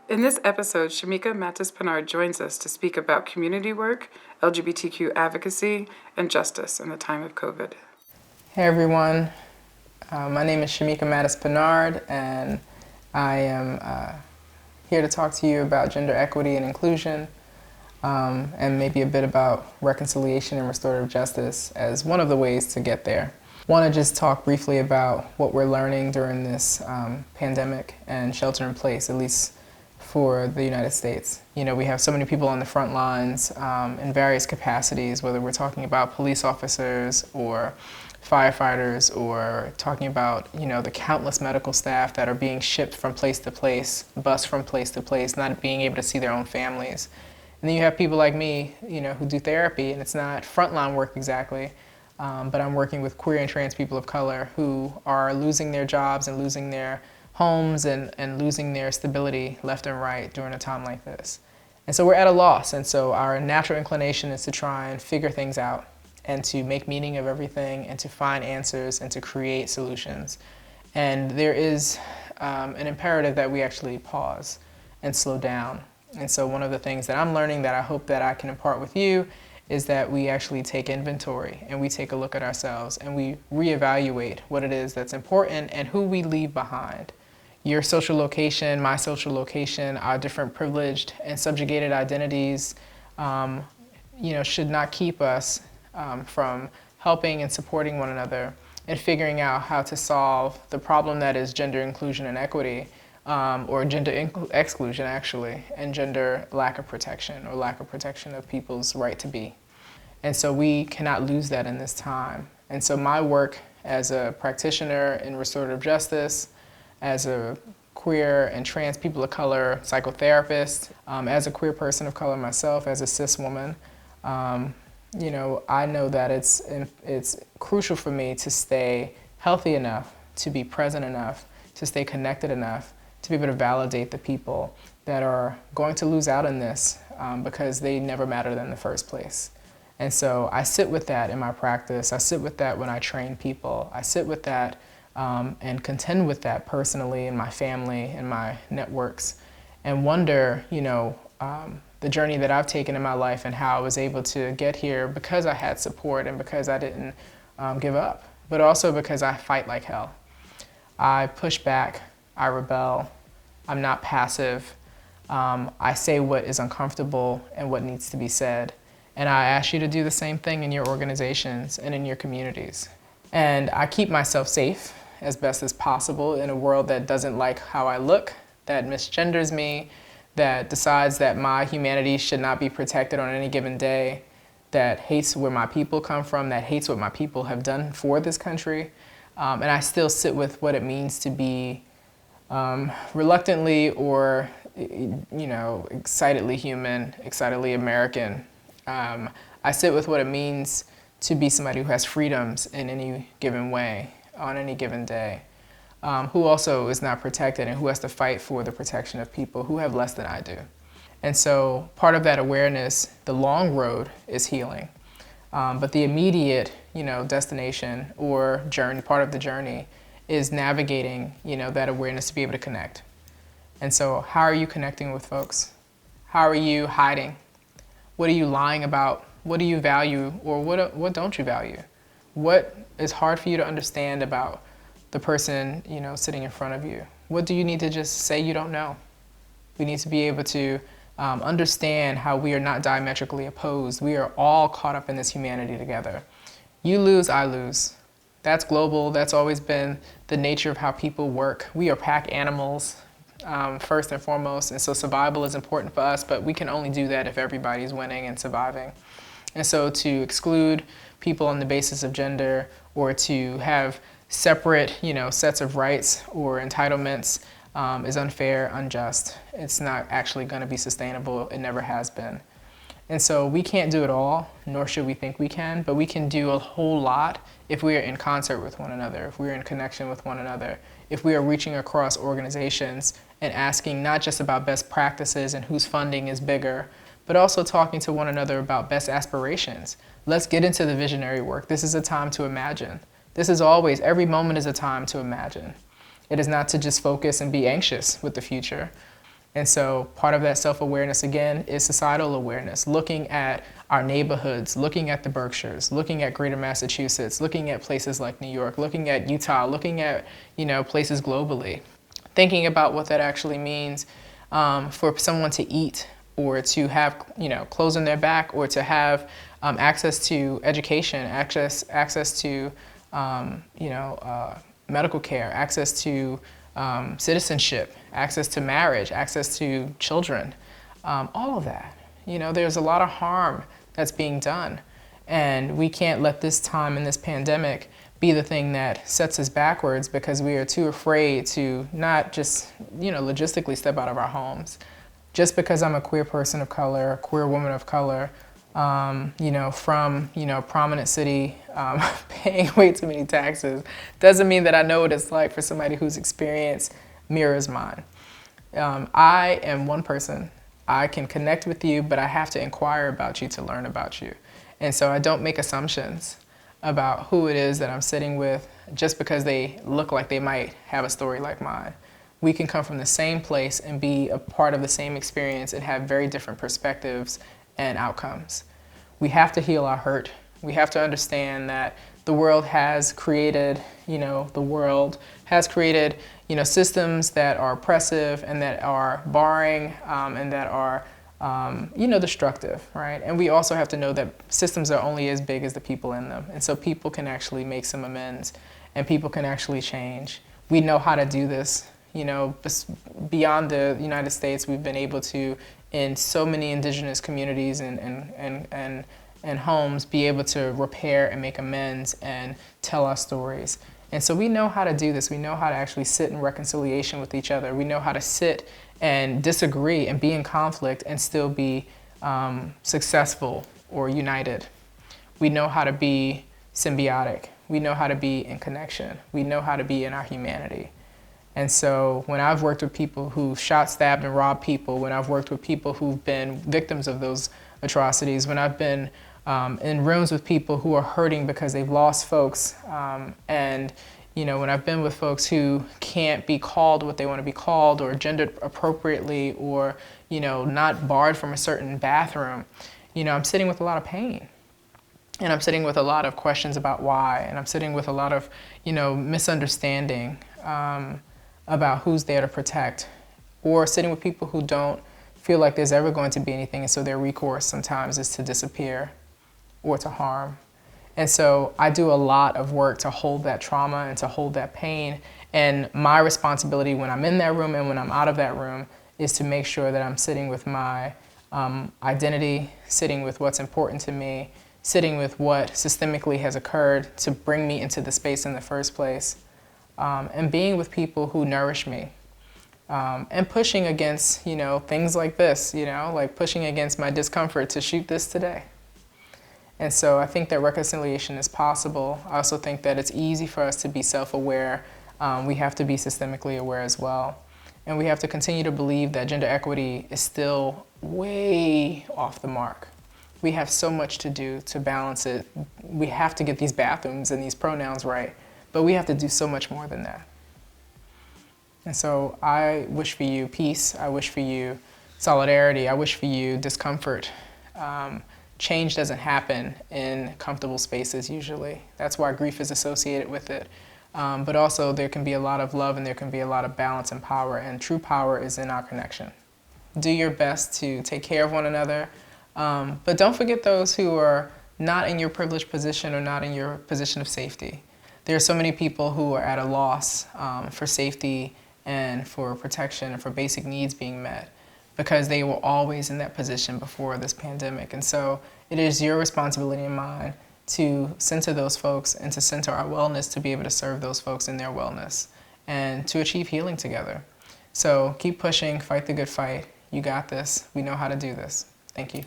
In this episode, Shameeka Mattis-Pinard joins us to speak about community work, LGBTQ advocacy, and justice in the time of COVID. Hey everyone, my name is Shameeka Mattis-Pinard, and I am here to talk to you about gender equity and inclusion, and maybe a bit about reconciliation and restorative justice as one of the ways to get there. I want to just talk briefly about what we're learning during this pandemic and shelter in place, at least for the United States. You know, we have so many people on the front lines in various capacities, whether we're talking about police officers or firefighters, or talking about, you know, the countless medical staff that are being shipped from place to place, bused from place to place, not being able to see their own families. And then you have people like me, you know, who do therapy, and it's not frontline work exactly, but I'm working with queer and trans people of color who are losing their jobs and losing their homes and losing their stability left and right during a time like this. And so we're at a loss, and so our natural inclination is to try and figure things out and to make meaning of everything and to find answers and to create solutions. And there is an imperative that we actually pause and slow down. And so one of the things that I'm learning that I hope that I can impart with you is that we actually take inventory and we take a look at ourselves and we reevaluate what it is that's important and who we leave behind. Your social location, my social location, our different privileged and subjugated identities, you know, should not keep us from helping and supporting one another and figuring out how to solve the problem that is gender inclusion and equity, or gender exclusion actually, and gender lack of protection or lack of protection of people's right to be. And so we cannot lose that in this time. And so my work as a practitioner in restorative justice, as a queer and trans people of color psychotherapist, as a queer person of color myself, as a cis woman, you know, I know that it's crucial for me to stay healthy enough, to be present enough, to stay connected enough, to be able to validate the people that are going to lose out in this because they never mattered in the first place. And so I sit with that in my practice. I sit with that when I train people. I sit with that and contend with that personally in my family and my networks, and wonder, you know, the journey that I've taken in my life and how I was able to get here because I had support and because I didn't give up, but also because I fight like hell. I push back, I rebel, I'm not passive, I say what is uncomfortable and what needs to be said. And I ask you to do the same thing in your organizations and in your communities. And I keep myself safe as best as possible in a world that doesn't like how I look, that misgenders me, that decides that my humanity should not be protected on any given day, that hates where my people come from, that hates what my people have done for this country. And I still sit with what it means to be reluctantly or, you know, excitedly human, excitedly American. I sit with what it means to be somebody who has freedoms in any given way, on any given day, who also is not protected and who has to fight for the protection of people who have less than I do. And so part of that awareness, the long road, is healing. But the immediate, you know, destination or journey, part of the journey, is navigating, you know, that awareness to be able to connect. And so how are you connecting with folks? How are you hiding? What are you lying about? What do you value, or what don't you value? What is hard for you to understand about the person, you know, sitting in front of you? What do you need to just say you don't know? We need to be able to understand how we are not diametrically opposed. We are all caught up in this humanity together. You lose, I lose. That's global. That's always been the nature of how people work. We are pack animals, first and foremost, and so survival is important for us, but we can only do that if everybody's winning and surviving. And so to exclude people on the basis of gender, or to have separate, you know, sets of rights or entitlements is unfair, unjust. It's not actually going to be sustainable. It never has been. And so we can't do it all, nor should we think we can, but we can do a whole lot if we are in concert with one another, if we are in connection with one another, if we are reaching across organizations and asking not just about best practices and whose funding is bigger, but also talking to one another about best aspirations. Let's get into the visionary work. This is a time to imagine. This is always, every moment is a time to imagine. It is not to just focus and be anxious with the future. And so part of that self-awareness, again, is societal awareness, looking at our neighborhoods, looking at the Berkshires, looking at greater Massachusetts, looking at places like New York, looking at Utah, looking at, places globally, thinking about what that actually means for someone to eat, or to have, clothes on their back, or to have access to education, access to, medical care, access to citizenship, access to marriage, access to children, all of that. There's a lot of harm that's being done, and we can't let this time in this pandemic be the thing that sets us backwards because we are too afraid to not just, logistically step out of our homes. Just because I'm a queer person of color, a queer woman of color, from, prominent city, paying way too many taxes, doesn't mean that I know what it's like for somebody whose experience mirrors mine. I am one person. I can connect with you, but I have to inquire about you to learn about you. And so I don't make assumptions about who it is that I'm sitting with just because they look like they might have a story like mine. We can come from the same place and be a part of the same experience and have very different perspectives and outcomes. We have to heal our hurt. We have to understand that the world has created, systems that are oppressive and that are barring and that are, destructive, right? And we also have to know that systems are only as big as the people in them. And so people can actually make some amends and people can actually change. We know how to do this. Beyond the United States, we've been able to, in so many indigenous communities and homes, be able to repair and make amends and tell our stories. And so we know how to do this. We know how to actually sit in reconciliation with each other. We know how to sit and disagree and be in conflict and still be successful or united. We know how to be symbiotic. We know how to be in connection. We know how to be in our humanity. And so when I've worked with people who shot, stabbed, and robbed people, when I've worked with people who've been victims of those atrocities, when I've been in rooms with people who are hurting because they've lost folks, and when I've been with folks who can't be called what they want to be called or gendered appropriately or, not barred from a certain bathroom, I'm sitting with a lot of pain. And I'm sitting with a lot of questions about why, and I'm sitting with a lot of, misunderstanding about who's there to protect, or sitting with people who don't feel like there's ever going to be anything, and so their recourse sometimes is to disappear or to harm. And so I do a lot of work to hold that trauma and to hold that pain, and my responsibility when I'm in that room and when I'm out of that room is to make sure that I'm sitting with my identity, sitting with what's important to me, sitting with what systemically has occurred to bring me into the space in the first place, and being with people who nourish me, and pushing against, things like this, like pushing against my discomfort to shoot this today. And so I think that reconciliation is possible. I also think that it's easy for us to be self-aware. We have to be systemically aware as well. And we have to continue to believe that gender equity is still way off the mark. We have so much to do to balance it. We have to get these bathrooms and these pronouns right. But we have to do so much more than that. And so I wish for you peace. I wish for you solidarity. I wish for you discomfort. Change doesn't happen in comfortable spaces usually. That's why grief is associated with it. But also there can be a lot of love and there can be a lot of balance and power. And true power is in our connection. Do your best to take care of one another. But don't forget those who are not in your privileged position or not in your position of safety. There are so many people who are at a loss for safety and for protection and for basic needs being met because they were always in that position before this pandemic. And so it is your responsibility and mine to center those folks and to center our wellness to be able to serve those folks in their wellness and to achieve healing together. So keep pushing, fight the good fight. You got this. We know how to do this. Thank you.